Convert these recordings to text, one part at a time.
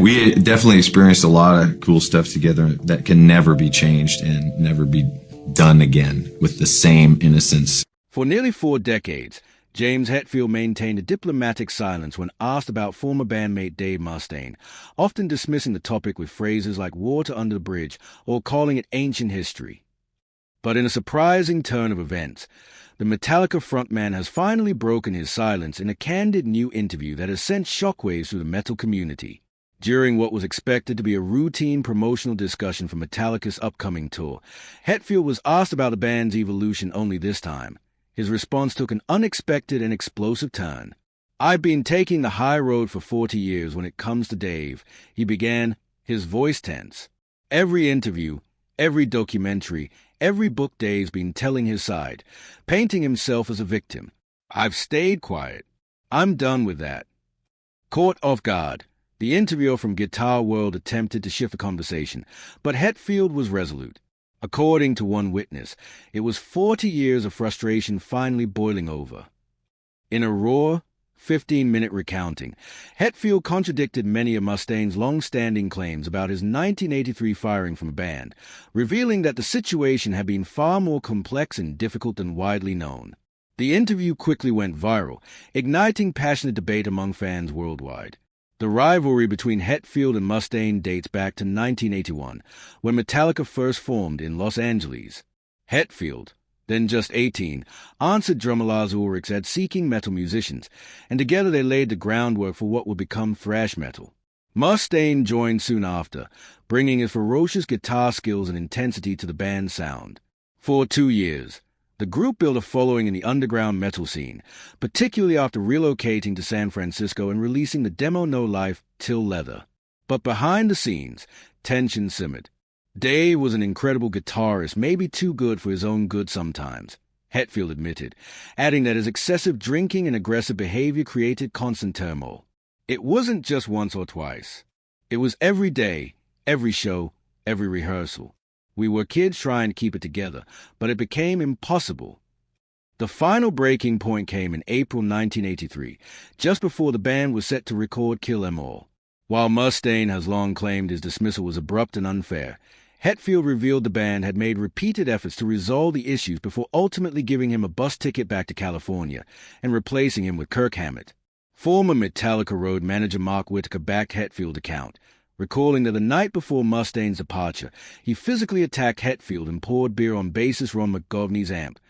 We definitely experienced a lot of cool stuff together that can never be changed and never be done again with the same innocence. For nearly 4 decades, James Hetfield maintained a diplomatic silence when asked about former bandmate Dave Mustaine, often dismissing the topic with phrases like water under the bridge or calling it ancient history. But in a surprising turn of events, the Metallica frontman has finally broken his silence in a candid new interview that has sent shockwaves through the metal community. During what was expected to be a routine promotional discussion for Metallica's upcoming tour, Hetfield was asked about the band's evolution only this time. His response took an unexpected and explosive turn. "I've been taking the high road for 40 years when it comes to Dave," he began, his voice tense. Every interview, every documentary, every book Dave's been telling his side, painting himself as a victim. "I've stayed quiet. I'm done with that." Caught off guard, the interviewer from Guitar World attempted to shift the conversation, but Hetfield was resolute. According to one witness, it was 40 years of frustration finally boiling over. In a raw, 15-minute recounting, Hetfield contradicted many of Mustaine's long-standing claims about his 1983 firing from a band, revealing that the situation had been far more complex and difficult than widely known. The interview quickly went viral, igniting passionate debate among fans worldwide. The rivalry between Hetfield and Mustaine dates back to 1981, when Metallica first formed in Los Angeles. Hetfield, then just 18, answered drummer Lars Ulrich's ad seeking metal musicians, and together they laid the groundwork for what would become thrash metal. Mustaine joined soon after, bringing his ferocious guitar skills and intensity to the band's sound. For 2 years, the group built a following in the underground metal scene, particularly after relocating to San Francisco and releasing the demo No Life, Till Leather. But behind the scenes, tension simmered. Dave was an incredible guitarist, maybe too good for his own good sometimes, Hetfield admitted, adding that his excessive drinking and aggressive behavior created constant turmoil. "It wasn't just once or twice. It was every day, every show, every rehearsal. We were kids trying to keep it together, but it became impossible." The final breaking point came in April 1983, just before the band was set to record Kill 'Em All. While Mustaine has long claimed his dismissal was abrupt and unfair, Hetfield revealed the band had made repeated efforts to resolve the issues before ultimately giving him a bus ticket back to California and replacing him with Kirk Hammett. Former Metallica road manager Mark Whitaker backed Hetfield's account, recalling that the night before Mustaine's departure, he physically attacked Hetfield and poured beer on bassist Ron McGovney's amp,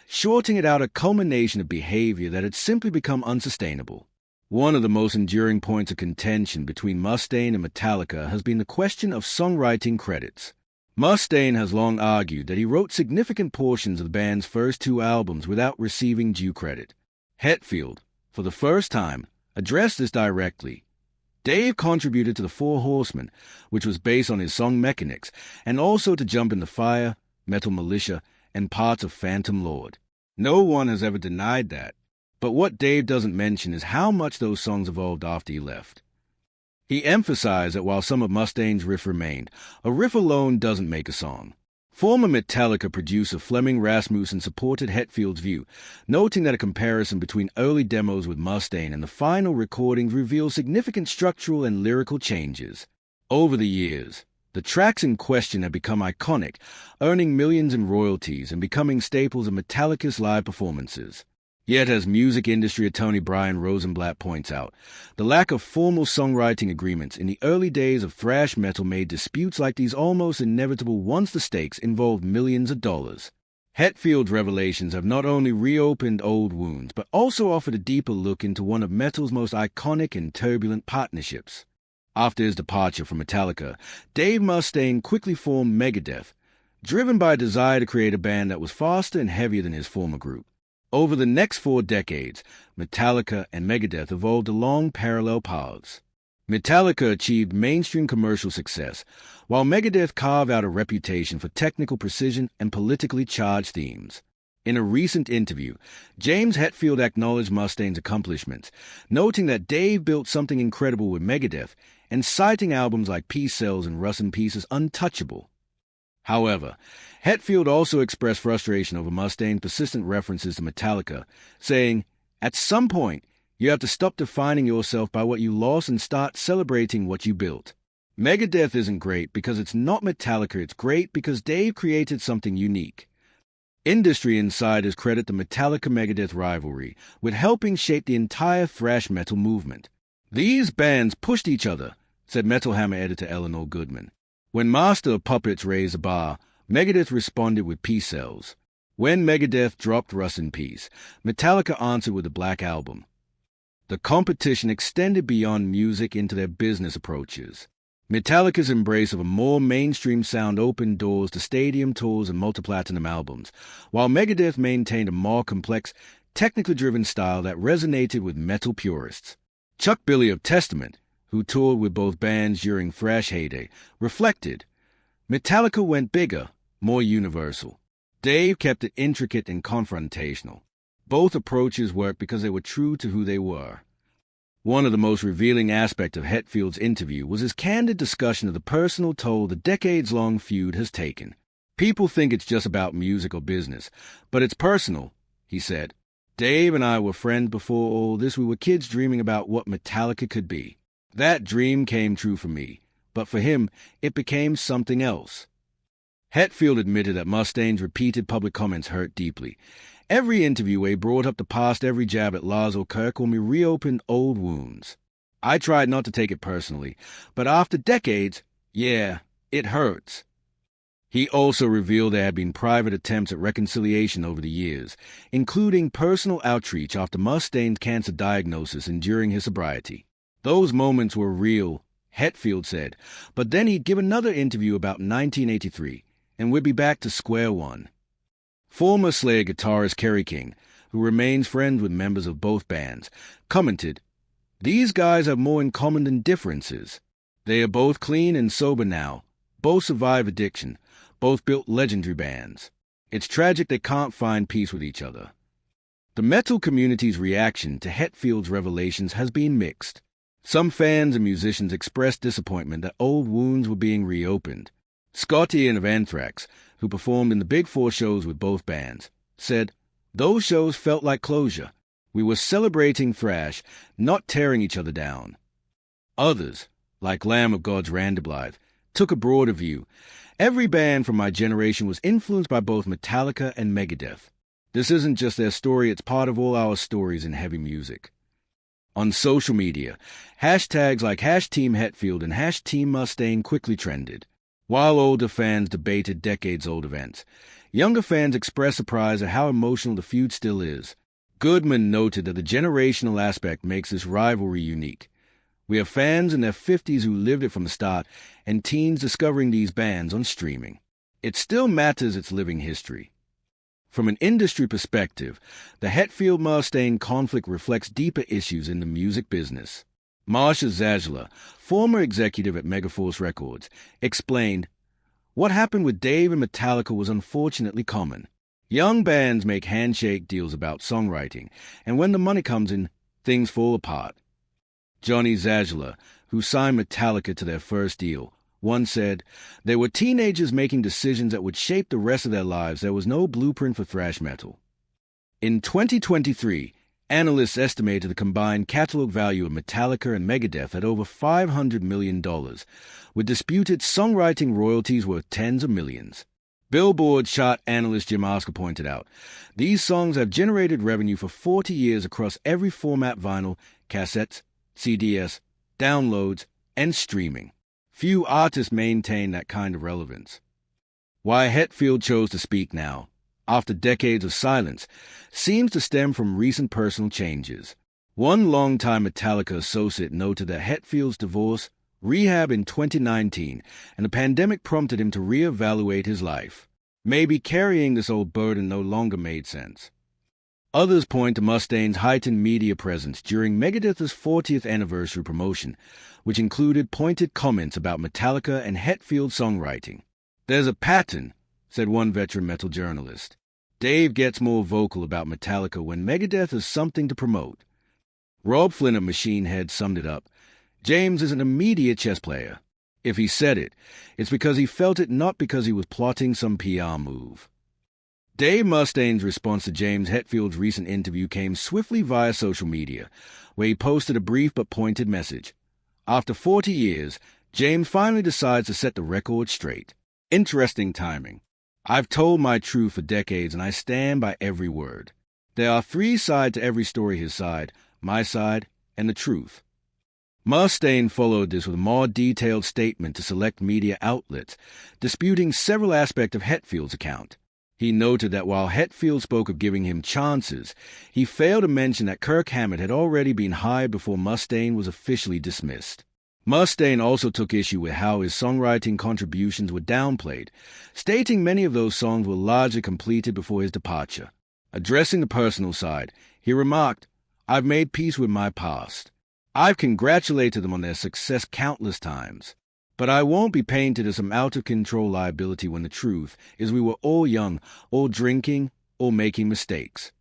shorting it out a culmination of behavior that had simply become unsustainable. One of the most enduring points of contention between Mustaine and Metallica has been the question of songwriting credits. Mustaine has long argued that he wrote significant portions of the band's first 2 albums without receiving due credit. Hetfield, for the first time, addressed this directly. Dave contributed to the Four Horsemen, which was based on his song Mechanics, and also to Jump in the Fire, Metal Militia, and parts of Phantom Lord. No one has ever denied that, but what Dave doesn't mention is how much those songs evolved after he left. He emphasized that while some of Mustaine's riffs remained, a riff alone doesn't make a song. Former Metallica producer Flemming Rasmussen supported Hetfield's view, noting that a comparison between early demos with Mustaine and the final recordings reveals significant structural and lyrical changes. Over the years, the tracks in question have become iconic, earning millions in royalties and becoming staples of Metallica's live performances. Yet, as music industry attorney Brian Rosenblatt points out, the lack of formal songwriting agreements in the early days of thrash metal made disputes like these almost inevitable once the stakes involved millions of dollars. Hetfield's revelations have not only reopened old wounds, but also offered a deeper look into one of metal's most iconic and turbulent partnerships. After his departure from Metallica, Dave Mustaine quickly formed Megadeth, driven by a desire to create a band that was faster and heavier than his former group. Over the next 4 decades, Metallica and Megadeth evolved along parallel paths. Metallica achieved mainstream commercial success, while Megadeth carved out a reputation for technical precision and politically charged themes. In a recent interview, James Hetfield acknowledged Mustaine's accomplishments, noting that Dave built something incredible with Megadeth and citing albums like Peace Sells and Rust in Peace as untouchable. However, Hetfield also expressed frustration over Mustaine's persistent references to Metallica, saying, "At some point, You have to stop defining yourself by what you lost and start celebrating what you built. Megadeth isn't great because it's not Metallica, it's great because Dave created something unique. Industry insiders credit the Metallica-Megadeth rivalry with helping shape the entire thrash metal movement. These bands pushed each other, said Metal Hammer editor Eleanor Goodman. When Master of Puppets raised the bar, Megadeth responded with Peace Sells. When Megadeth dropped Rust in Peace, Metallica answered with the Black Album. The competition extended beyond music into their business approaches. Metallica's embrace of a more mainstream sound opened doors to stadium tours and multi-platinum albums, while Megadeth maintained a more complex, technically driven style that resonated with metal purists. Chuck Billy of Testament, who toured with both bands during thrash heyday, reflected, Metallica went bigger, more universal. Dave kept it intricate and confrontational. Both approaches worked because they were true to who they were. One of the most revealing aspects of Hetfield's interview was his candid discussion of the personal toll the decades-long feud has taken. People think it's just about music or business, but it's personal, he said. Dave and I were friends before all this. We were kids dreaming about what Metallica could be. That dream came true for me, but for him, it became something else. Hetfield admitted that Mustaine's repeated public comments hurt deeply. Every interview brought up the past, every jab at Lars or Kirk when we reopened old wounds. I tried not to take it personally, but after decades, yeah, it hurts. He also revealed there had been private attempts at reconciliation over the years, including personal outreach after Mustaine's cancer diagnosis and during his sobriety. Those moments were real, Hetfield said, but then he'd give another interview about 1983, and we'd be back to square one. Former Slayer guitarist Kerry King, who remains friends with members of both bands, commented, These guys have more in common than differences. They are both clean and sober now, both survive addiction, both built legendary bands. It's tragic they can't find peace with each other. The metal community's reaction to Hetfield's revelations has been mixed. Some fans and musicians expressed disappointment that old wounds were being reopened. Scott Ian of Anthrax, who performed in the Big Four shows with both bands, said, Those shows felt like closure. We were celebrating thrash, not tearing each other down. Others, like Lamb of God's Randy Blythe, took a broader view. Every band from my generation was influenced by both Metallica and Megadeth. This isn't just their story, it's part of all our stories in heavy music. On social media, hashtags like #TeamHetfield and #TeamMustaine quickly trended. While older fans debated decades-old events, younger fans expressed surprise at how emotional the feud still is. Goodman noted that the generational aspect makes this rivalry unique. We have fans in their 50s who lived it from the start, and teens discovering these bands on streaming. It still matters, its living history. From an industry perspective, the Hetfield-Mustaine conflict reflects deeper issues in the music business. Marsha Zajla, former executive at Megaforce Records, explained, What happened with Dave and Metallica was unfortunately common. Young bands make handshake deals about songwriting, and when the money comes in, things fall apart. Johnny Zajla, who signed Metallica to their first deal, once said, They were teenagers making decisions that would shape the rest of their lives. There was no blueprint for thrash metal. In 2023, analysts estimated the combined catalog value of Metallica and Megadeth at over $500 million, with disputed songwriting royalties worth tens of millions. Billboard chart analyst Jim Oscar pointed out, these songs have generated revenue for 40 years across every format: vinyl, cassettes, CDs, downloads, and streaming. Few artists maintain that kind of relevance. Why Hetfield chose to speak now, after decades of silence, seems to stem from recent personal changes. One longtime Metallica associate noted that Hetfield's divorce, rehab in 2019, and the pandemic prompted him to reevaluate his life. Maybe carrying this old burden no longer made sense. Others point to Mustaine's heightened media presence during Megadeth's 40th anniversary promotion, which included pointed comments about Metallica and Hetfield songwriting. There's a pattern, said one veteran metal journalist. Dave gets more vocal about Metallica when Megadeth has something to promote. Rob Flynn of Machine Head summed it up. James is an immediate chess player. If he said it, it's because he felt it, not because he was plotting some PR move. Dave Mustaine's response to James Hetfield's recent interview came swiftly via social media, where he posted a brief but pointed message. After 40 years, James finally decides to set the record straight. Interesting timing. I've told my truth for decades, and I stand by every word. There are 3 sides to every story: his side, my side, and the truth. Mustaine followed this with a more detailed statement to select media outlets, disputing several aspects of Hetfield's account. He noted that while Hetfield spoke of giving him chances, he failed to mention that Kirk Hammett had already been hired before Mustaine was officially dismissed. Mustaine also took issue with how his songwriting contributions were downplayed, stating many of those songs were largely completed before his departure. Addressing the personal side, he remarked, "I've made peace with my past. I've congratulated them on their success countless times. But I won't be painted as some out-of-control liability when the truth is we were all young, all drinking, all making mistakes."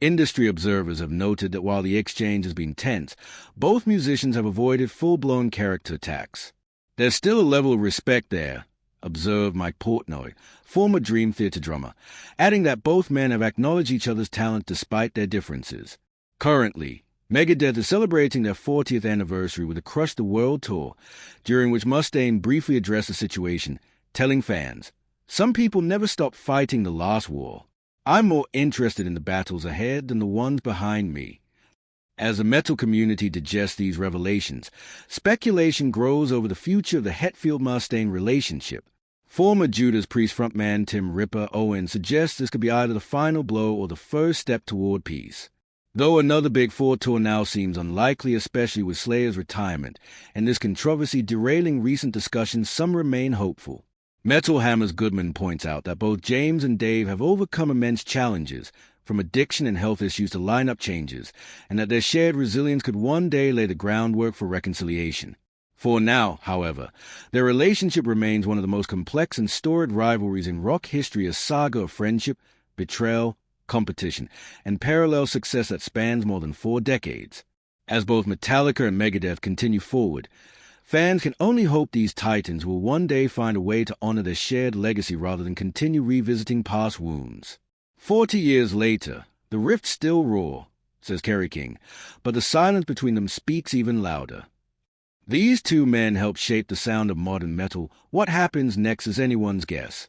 Industry observers have noted that while the exchange has been tense, both musicians have avoided full-blown character attacks. "There's still a level of respect there," observed Mike Portnoy, former Dream Theater drummer, adding that both men have acknowledged each other's talent despite their differences. Currently, Megadeth is celebrating their 40th anniversary with a Crush the World tour, during which Mustaine briefly addressed the situation, telling fans, "Some people never stop fighting the last war. I'm more interested in the battles ahead than the ones behind me." As the metal community digests these revelations, speculation grows over the future of the Hetfield-Mustaine relationship. Former Judas Priest frontman Tim "Ripper" Owen suggests this could be either the final blow or the first step toward peace. Though another Big Four tour now seems unlikely, especially with Slayer's retirement and this controversy derailing recent discussions, some remain hopeful. Metal Hammer's Goodman points out that both James and Dave have overcome immense challenges, from addiction and health issues to lineup changes, and that their shared resilience could one day lay the groundwork for reconciliation. For now, however, their relationship remains one of the most complex and storied rivalries in rock history, a saga of friendship, betrayal, competition, and parallel success that spans more than 4 decades. As both Metallica and Megadeth continue forward, fans can only hope these titans will one day find a way to honor their shared legacy rather than continue revisiting past wounds. 40 years later, the rifts still roar, says Kerry King, but the silence between them speaks even louder. These 2 men helped shape the sound of modern metal. What happens next is anyone's guess.